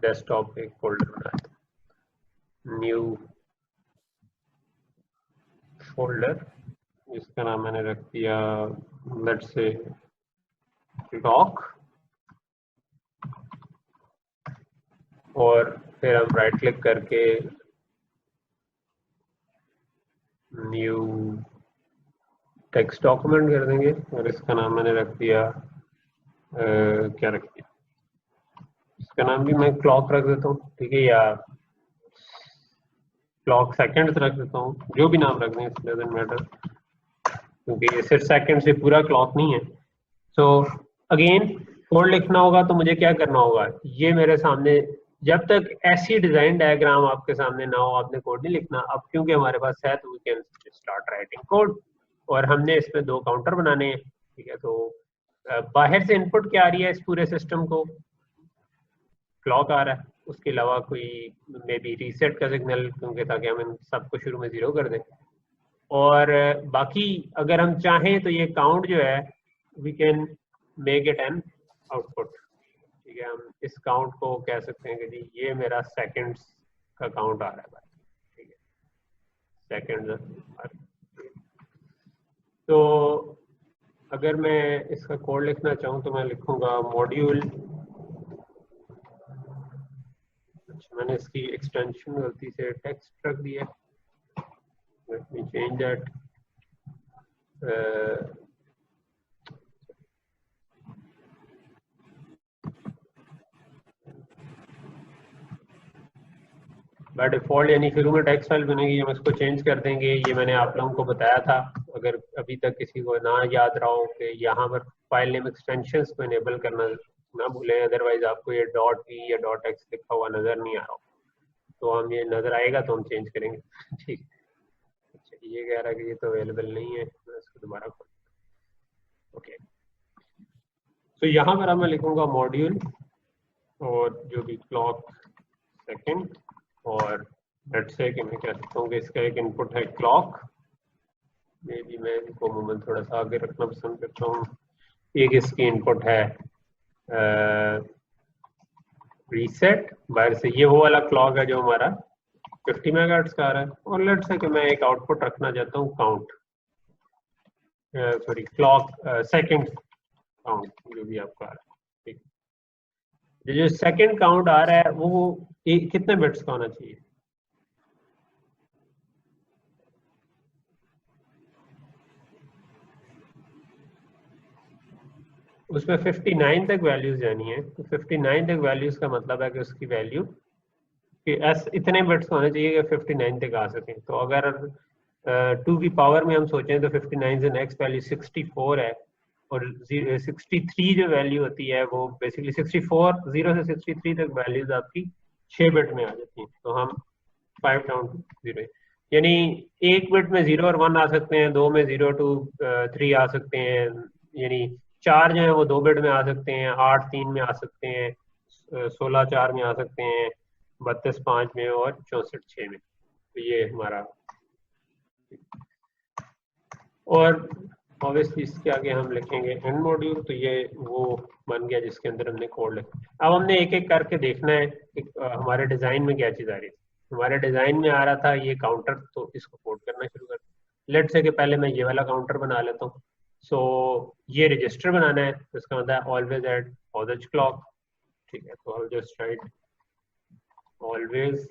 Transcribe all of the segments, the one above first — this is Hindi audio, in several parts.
डेस्कटॉप पे एक फोल्डर बनाया था, न्यू फोल्डर, जिसका नाम मैंने रख दिया लेट्स से क्लॉक, और फिर हम राइट क्लिक करके न्यू टेक्स्ट डॉक्यूमेंट कर देंगे और इसका नाम मैंने रख दिया क्या रख दिया, इसका नाम भी मैं क्लॉक रख देता हूँ, ठीक है, या क्लॉक सेकंड्स रख देता हूँ, जो भी नाम रख दें, इट डजंट मैटर, क्योंकि ये सिर्फ सेकंड से पूरा क्लॉक नहीं है। सो अगेन कोड लिखना होगा तो मुझे क्या करना होगा, ये मेरे सामने जब तक ऐसी डिजाइन डायग्राम आपके सामने ना हो आपने कोड नहीं लिखना। अब क्योंकि हमारे पास है तो we can start writing code, और हमने इसमें 2 काउंटर बनाने हैं, ठीक है। तो बाहर से इनपुट क्या आ रही है इस पूरे सिस्टम को, क्लॉक आ रहा है, उसके अलावा कोई मे बी रीसेट का सिग्नल, क्योंकि ताकि हम इन सबको शुरू में 0 कर दें, और बाकी अगर हम चाहें तो ये काउंट जो है we can make it an output, ठीक है। हम इस काउंट को कह सकते हैं कि जी ये मेरा सेकंड्स का काउंट आ रहा है भाई, ठीक है, सेकंड्स। तो अगर मैं इसका कोड लिखना चाहूँ तो मैं लिखूंगा मॉड्यूल, अच्छा मैंने इसकी एक्सटेंशन गलती से टेक्स्ट रख दिया, let me change that, by default यानी शुरू में टेक्स्ट फाइल बनेगी, हम इसको चेंज कर देंगे। ये मैंने आप लोगों को बताया था, अगर अभी तक किसी को ना याद रहा हो कि यहाँ पर फाइल नेम एक्सटेंशंस को इनेबल करना ना भूलें, अदरवाइज आपको ये डॉट पी या डॉट एक्स लिखा हुआ नजर नहीं आ रहा हो, तो हम ये नजर आएगा तो हम चेंज करेंगे, ठीक। अच्छा ये कह रहा है कि ये तो अवेलेबल नहीं है, मैं इसको दोबारा खोल, ओके। तो यहाँ पर अब मैं लिखूंगा मॉड्यूल और जो भी क्लॉक सेकंड, और लेट्स से कि मैं कह सकता हूँ कि इसका एक इनपुट है क्लॉक, मे बी मैं इनको अमूमन थोड़ा सा आगे रखना पसंद करता हूँ। एक इसकी इनपुट है रीसेट, बाहर से ये वो वाला क्लॉक है जो हमारा 50 मेगाहर्ट्ज का आ रहा है, और लेट्स से कि मैं एक आउटपुट रखना चाहता हूँ count, sorry clock second count, जो भी आपका आ रहा है, ठीक। जो सेकंड काउंट आ रहा है वो कितने बिट्स का होना चाहिए, उसमें 59 तक वैल्यूज जानी है। तो 59 तक वैल्यूज का मतलब है कि उसकी वैल्यू कि इतने बिट्स होने चाहिए कि 59 तक आ सकें। तो अगर 2 की पावर में हम सोचें तो 59 से नेक्स्ट वैल्यू 64 है, और 63 जो वैल्यू होती है वो बेसिकली 64, 0 से 63 तक वैल्यूज आपकी 6 बिट में आ जाती हैं। तो हम 5 डाउन टू 0, यानी एक बिट में 0 और 1 आ सकते हैं, 2 में 0 to 3 आ सकते हैं, यानी 4 जो है वो 2 बिट में आ सकते हैं, 8 3 में आ सकते हैं, 16 4 में आ सकते हैं, 32 5 में, और 64 6 में। तो ये हमारा, और ऑब्वियसली इसके आगे हम लिखेंगे एंड मॉड्यूल। तो ये वो बन गया जिसके अंदर हमने कोड लिखा। अब हमने एक एक करके देखना है कि हमारे डिजाइन में क्या चीज आ रही है। हमारे डिजाइन में आ रहा था ये काउंटर, तो इसको कोड करना शुरू कर। लेट्स से कि पहले मैं ये वाला काउंटर बना लेता हूँ। सो ये रजिस्टर बनाना है, तो इसका मतलब है ऑलवेज एट ऑलवेज क्लॉक, ठीक है। तो I just right always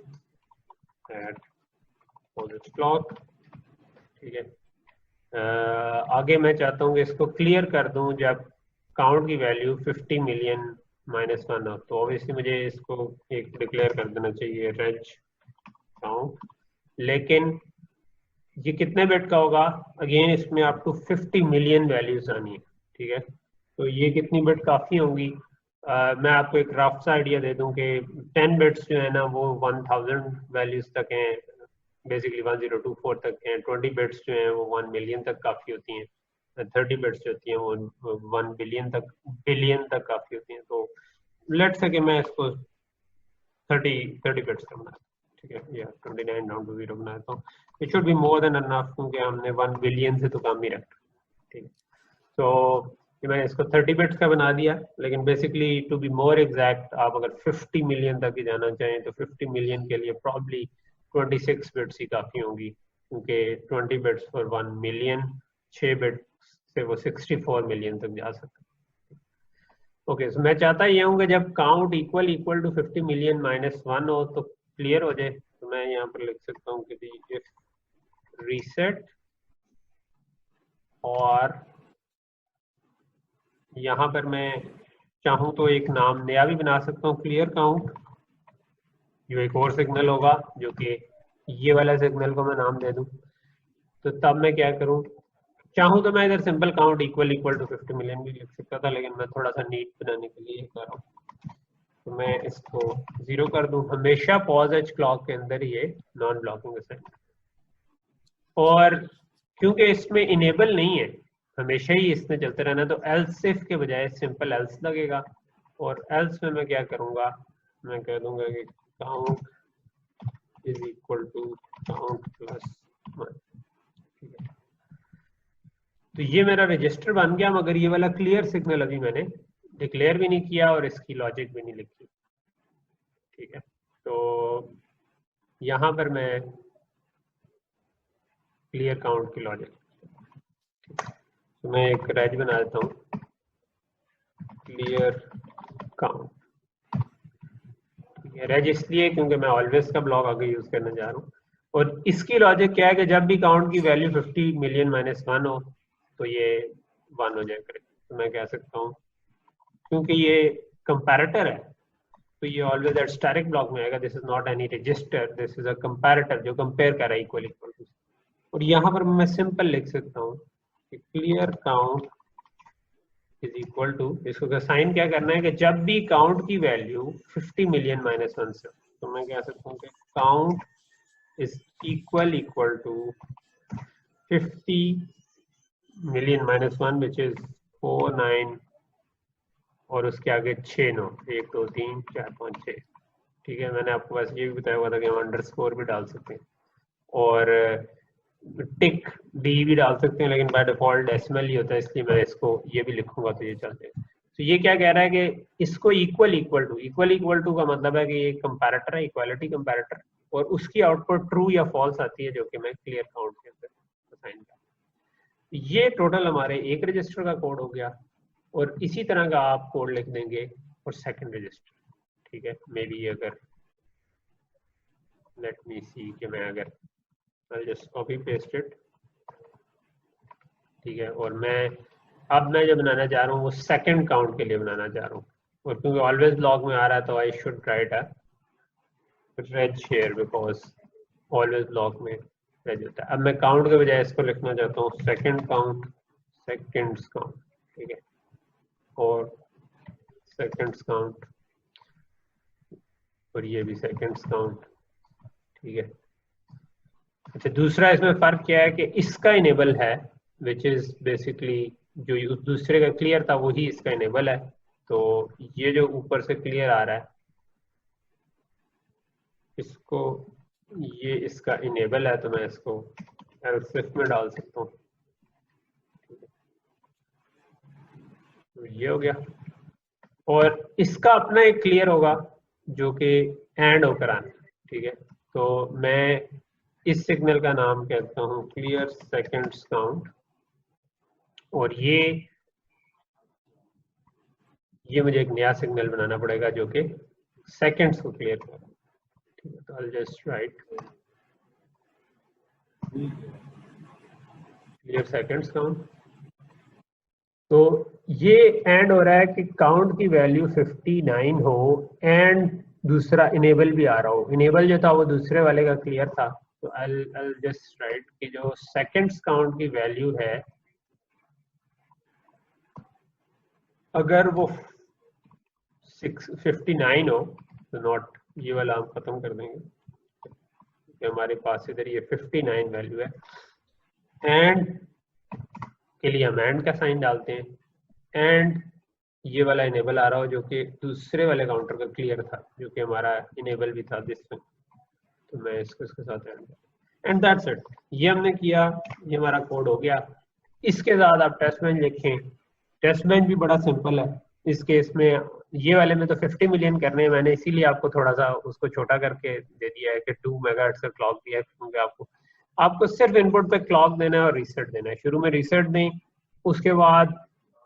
at always clock, ठीक है। आगे मैं चाहता हूँ कि इसको क्लियर कर दूं जब काउंट की वैल्यू 50 मिलियन -1 हो, तो ऑब्वियसली मुझे इसको एक डिक्लेयर कर देना चाहिए रेज काउंट, लेकिन ये कितने बिट का होगा, अगेन इसमें आपको 50 मिलियन वैल्यूज आनी है, ठीक है। तो ये कितनी बिट काफ़ी होंगी, मैं आपको एक रफ सा आइडिया दे दूं कि 10 बिट्स जो है ना वो 1000 वैल्यूज तक हैं, बेसिकली 1024 तक हैं। 20 बिट्स जो हैं वो 1 मिलियन तक काफ़ी होती हैं, 30 बिट्स जो होती हैं वो 1 बिलियन तक काफ़ी होती हैं। तो लेट्स से कि मैं इसको 30 बिट्स का बनाया, ठीक है, या 29 डाउन टू 0 बनाया, तो it should be more than enough, क्योंकि हमने 1 बिलियन से तो कम ही रखा, ठीक है। तो कि मैंने इसको 30 बिट्स का बना दिया, लेकिन basically to be more exact आप अगर 50 मिलियन तक ही जाना चाहें तो 50 मिलियन के लिए प्रॉब्ली 26 बिट्स ही काफ़ी होंगी, क्योंकि 20 बिट्स फॉर 1 मिलियन, 6 बिट्स से वो 64 मिलियन तक जा सकते हैं। ओके, सो मैं चाहता ये हूँ कि जब काउंट इक्वल टू 50 मिलियन -1 हो तो क्लियर हो जाए। तो मैं यहाँ पर लिख सकता हूँ कि इफ रीसेट, और यहाँ पर मैं चाहूँ तो एक नाम नया भी बना सकता हूँ, क्लियर काउंट, जो एक और सिग्नल होगा, जो कि ये वाला सिग्नल को मैं नाम दे दूँ। तो तब मैं क्या करूँ, चाहूँ तो मैं इधर simple count equal to 50 million भी लिख सकता था, लेकिन मैं थोड़ा सा नीट बनाने के लिए कर रहा हूँ। तो मैं इसको 0 कर दूँ। हमेशा पॉज एज क्लॉक के अंदर ये नॉन ब्लॉकिंग असाइनमेंट, और क्योंकि इसमें इनेबल नहीं है, हमेशा ही इसमें चलते रहना, तो एल्स इफ के बजाय सिंपल एल्स लगेगा। और एल्स में मैं क्या करूंगा, मैं कह दूंगा कि count is equal to count plus 1। ठीक है, तो ये मेरा रजिस्टर बन गया, मगर ये वाला क्लियर सिग्नल अभी मैंने डिक्लेयर भी नहीं किया और इसकी लॉजिक भी नहीं लिखी। ठीक है, तो यहाँ पर मैं क्लियर काउंट की लॉजिक, तो मैं एक रेज बना देता हूँ, क्लियर काउंट। रेज इसलिए क्योंकि मैं ऑलवेज का ब्लॉक आगे यूज करने जा रहा हूँ, और इसकी लॉजिक क्या है कि जब भी काउंट की वैल्यू 50 मिलियन -1 हो तो ये 1 हो जाए करे। तो मैं कह सकता हूँ, क्योंकि ये कंपैरेटर है, तो ये ऑलवेज एट स्टैटिक ब्लॉक में आएगा। This is not any register, this is a comparator जो कंपेयर कर रहा है इक्वल टू। और यहाँ पर मैं सिंपल लिख सकता हूँ कि clear count is equal to, इसको साइन क्या करना है कि जब भी काउंट की वैल्यू 50 मिलियन -1 से, तो मैं कह सकता हूँ कि count is equal to 50 million -1 which is 49, और उसके आगे 6 9, 1 2 3 4 5 6। ठीक है, मैंने आपको वैसे ये भी बताया हुआ था कि हम अंडरस्कोर भी डाल सकते हैं और टिक डी भी डाल सकते हैं, लेकिन बाय डिफॉल्ट डेसिमल ही होता है, इसलिए मैं इसको ये भी लिखूंगा तो ये चलते हैं। तो ये क्या कह रहा है कि इसको इक्वल टू का मतलब है कि ये कंपैरेटर है, इक्वालिटी कंपैरेटर, और उसकी आउटपुट ट्रू या फॉल्स आती है, जो कि मैं क्लियर काउंट के अंदर असाइन कर। ये टोटल हमारे एक रजिस्टर का कोड हो गया, और इसी तरह का आप कोड लिख देंगे और सेकंड रजिस्टर। ठीक है, मे बी अगर लेट मी सी कि मैं अगर I'll just copy paste it। ठीक है, और मैं जो बनाना चाह रहा हूँ वो सेकंड काउंट के लिए बनाना चाह रहा हूँ, और क्योंकि ऑलवेज ब्लॉक में आ रहा है तो I should write a reg share, because always block में रेज होता है। अब मैं काउंट के बजाय इसको लिखना चाहता हूँ सेकंड काउंट, सेकंड्स काउंट। ठीक है, और सेकंड्स काउंट, और ये भी सेकंड्स काउंट। ठीक है, अच्छा, दूसरा इसमें फर्क क्या है कि इसका इनेबल है, विच इज बेसिकली जो दूसरे का क्लियर था वही इसका इनेबल है। तो ये जो ऊपर से क्लियर आ रहा है, इसको, ये इसका इनेबल है, तो मैं इसको एल्स इफ में डाल सकता हूँ। तो ये हो गया, और इसका अपना एक क्लियर होगा जो कि एंड होकर आना। ठीक है, तो मैं इस सिग्नल का नाम कहता हूँ क्लियर सेकंड्स काउंट, और ये मुझे एक नया सिग्नल बनाना पड़ेगा जो कि सेकंड्स को क्लियर करे। ठीक है, तो I'll just write clear seconds count. तो ये एंड हो रहा है कि काउंट की वैल्यू 59 हो एंड दूसरा इनेबल भी आ रहा हो। इनेबल जो था वो दूसरे वाले का क्लियर था, तो I'll just write कि जो सेकंड्स काउंट की वैल्यू है, अगर वो 59 हो तो नॉट, ये वाला हम खत्म कर देंगे कि हमारे पास इधर ये 59 वैल्यू है। एंड के लिए हम एंड का साइन डालते हैं, एंड ये वाला इनेबल आ रहा हो जो कि दूसरे वाले काउंटर का क्लियर था, जो कि हमारा इनेबल भी था दिस में। तो मैं इसको इसके साथ एंड दैट्स इट। ये हमने किया, ये हमारा कोड हो गया। इसके साथ आप टेस्ट बेंच लिखें, टेस्ट बेंच भी बड़ा सिंपल है इस केस में। ये वाले में तो 50 मिलियन करने हैं, मैंने इसीलिए आपको थोड़ा सा उसको छोटा करके दे दिया है कि 2 मेगाहर्ट्ज का क्लॉक दिया है, क्योंकि आपको सिर्फ इनपुट पे क्लॉक देना है और रीसेट देना है। शुरू में रीसेट दें, उसके बाद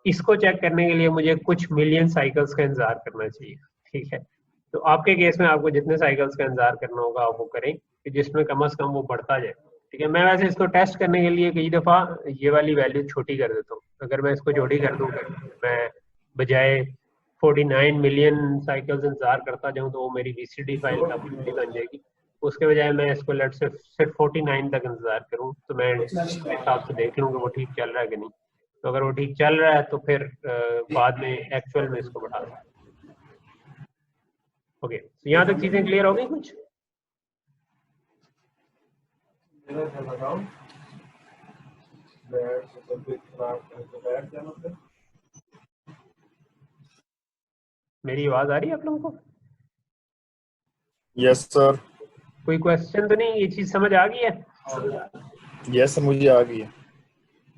इसको चेक करने के लिए मुझे कुछ मिलियन साइकिल्स का इंतजार करना चाहिए, ठीक है। तो आपके केस में आपको जितने साइकिल्स का इंतजार करना होगा आप वो करें, कि जिसमें कम से कम वो बढ़ता जाए, ठीक है। मैं वैसे इसको टेस्ट करने के लिए कई दफ़ा ये वाली वैल्यू छोटी कर देता हूँ। अगर मैं इसको छोटी कर दूँ, मैं बजाय 49 मिलियन साइकिल्स इंतजार करता जाऊँ तो वो मेरी VCD फाइल का बन जाएगी। उसके बजाय मैं इसको लेट से सिर्फ 49 तक इंतजार करूँ, तो मैं हिसाब से देख लूँ कि वो ठीक चल रहा है कि नहीं। तो अगर वो ठीक चल रहा है तो फिर बाद में एक्चुअल में इसको बढ़ा दूँ। ओके, तो यहाँ तक चीजें क्लियर हो गई कुछ? मेरी आवाज आ रही है आप लोगों को? Yes sir. कोई क्वेश्चन तो नहीं? ये चीज समझ आ गई है? यस सर, मुझे आ गई है।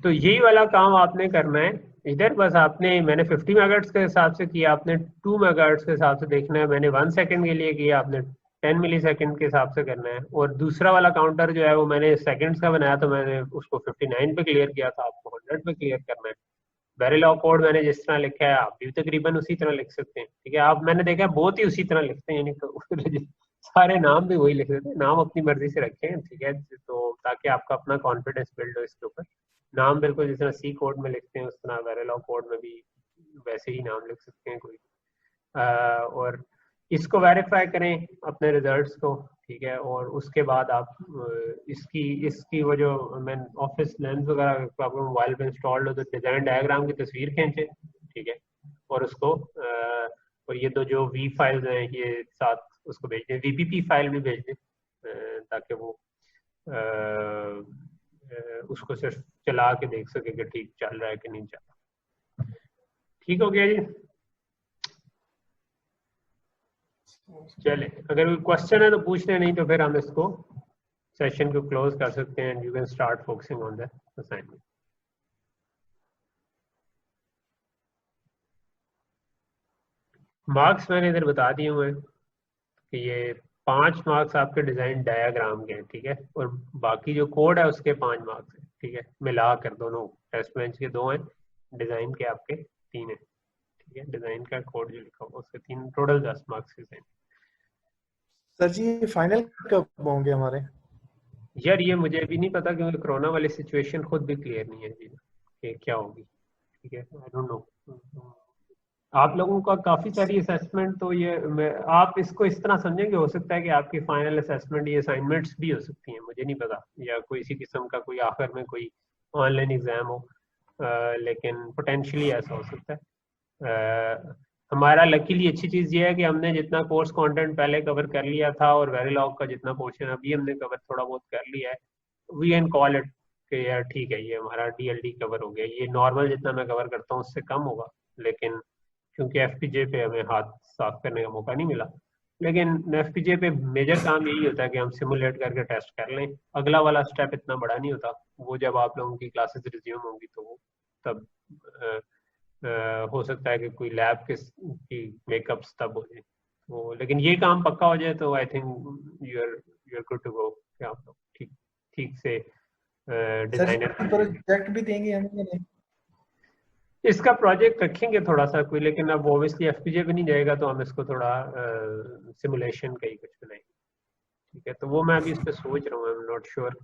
तो यही वाला काम आपने करना है इधर। बस आपने, मैंने 50 मेगाहर्ट्ज के हिसाब से किया, आपने 2 मेगाहर्ट्ज के हिसाब से देखना है। मैंने 1 सेकंड के लिए किया, आपने 10 मिली सेकंड के हिसाब से करना है। और दूसरा वाला काउंटर जो है वो मैंने सेकंड्स का बनाया, तो मैंने उसको 59 पे क्लियर किया था, आपको 100 पे क्लियर करना है। वेरिलॉग कोड मैंने जिस तरह लिखा है आप भी तकरीबन उसी तरह लिख सकते हैं, ठीक है। आप, मैंने देखा है बहुत ही उसी तरह लिखते हैं, यानी तो सारे नाम भी वही लिख देते हैं। नाम अपनी मर्जी से रखें, ठीक है, तो ताकि आपका अपना कॉन्फिडेंस बिल्ड हो इसके ऊपर। नाम बिल्कुल जिस तरह सी कोड में लिखते हैं उस तरह वेरिलॉग कोड में भी वैसे ही नाम लिख सकते हैं कोई। और इसको वेरीफाई करें अपने रिजल्ट्स को, ठीक है। और उसके बाद आप इसकी वो जो मैं ऑफिस लेंस वगैरह आपको मोबाइल पे इंस्टॉल्ड हो तो डिजाइन डायग्राम की तस्वीर खींचे, ठीक है। और उसको और ये दो जो वी फाइल्स हैं ये साथ उसको भेज दें, VPP फाइल भी भेज दें, ताकि वो उसको सिर्फ चला के देख सके कि ठीक चल रहा है कि नहीं चल रहा। ठीक हो गया जी? चले, अगर कोई क्वेश्चन है तो पूछ लें, नहीं तो फिर हम इसको सेशन को क्लोज कर सकते हैं and you can start focusing on the assignment. Marks मैंने इधर बता दिए हुए हैं कि ये 5 मार्क्स आपके डिजाइन डायग्राम के हैं, ठीक है। और बाकी जो कोड है उसके 5 मार्क्स हैं, ठीक है। मिला कर दोनों, टेस्ट बेंच के 2 हैं, डिजाइन के आपके 3 हैं, ठीक है। डिजाइन का कोड जो लिखा हुआ उसके 3, टोटल 10 मार्क्स के डिजाइन। सर जी फाइनल कब होंगे हमारे? यार ये मुझे अभी नहीं पता, क्योंकि कोरोना वाली सिचुएशन खुद भी क्लियर नहीं है जी कि क्या होगी, ठीक है। I don't know. आप लोगों का काफी सारी असेसमेंट, तो ये आप इसको इस तरह समझें कि हो सकता है कि आपकी फाइनल असेसमेंट ये असाइनमेंट्स भी हो सकती हैं, मुझे नहीं पता, या कोई इसी किस्म का कोई आखिर में कोई ऑनलाइन एग्जाम हो, लेकिन पोटेंशियली ऐसा हो सकता है। हमारा लकीली अच्छी चीज ये है कि हमने जितना कोर्स कंटेंट पहले कवर कर लिया था और वेरिलॉग का जितना पोर्शन अभी हमने कवर थोड़ा बहुत कर लिया है, वी कैन कॉल इट कि यार ठीक है, ये हमारा DLD कवर हो गया। ये नॉर्मल जितना मैं कवर करता हूँ उससे कम होगा, लेकिन क्योंकि FPJ पे हमें हाथ साफ करने का मौका नहीं मिला। लेकिन FPJ पे मेजर काम यही होता है कि हम सिमुलेट करके टेस्ट कर लें। अगला वाला स्टेप इतना बड़ा नहीं होता, वो जब आप लोगों की क्लासेस रिज्यूम होंगी तो वो तब हो सकता है कि कोई लैब की मेकअप्स तब हो जाए वो। लेकिन ये काम पक्का हो जाए तो I think you are good to go, कि आप लोग ठीक ठीक से डिजाइनर प्रोजेक्ट भी देंगे हमें या नहीं? इसका प्रोजेक्ट रखेंगे थोड़ा सा कोई, लेकिन अब ऑब्वियसली FPJ पे नहीं जाएगा, तो हम इसको थोड़ा सिमुलेशन का ही कुछ बनाएंगे, ठीक है। तो वो मैं अभी इस पे सोच रहा हूँ, आई एम नॉट श्योर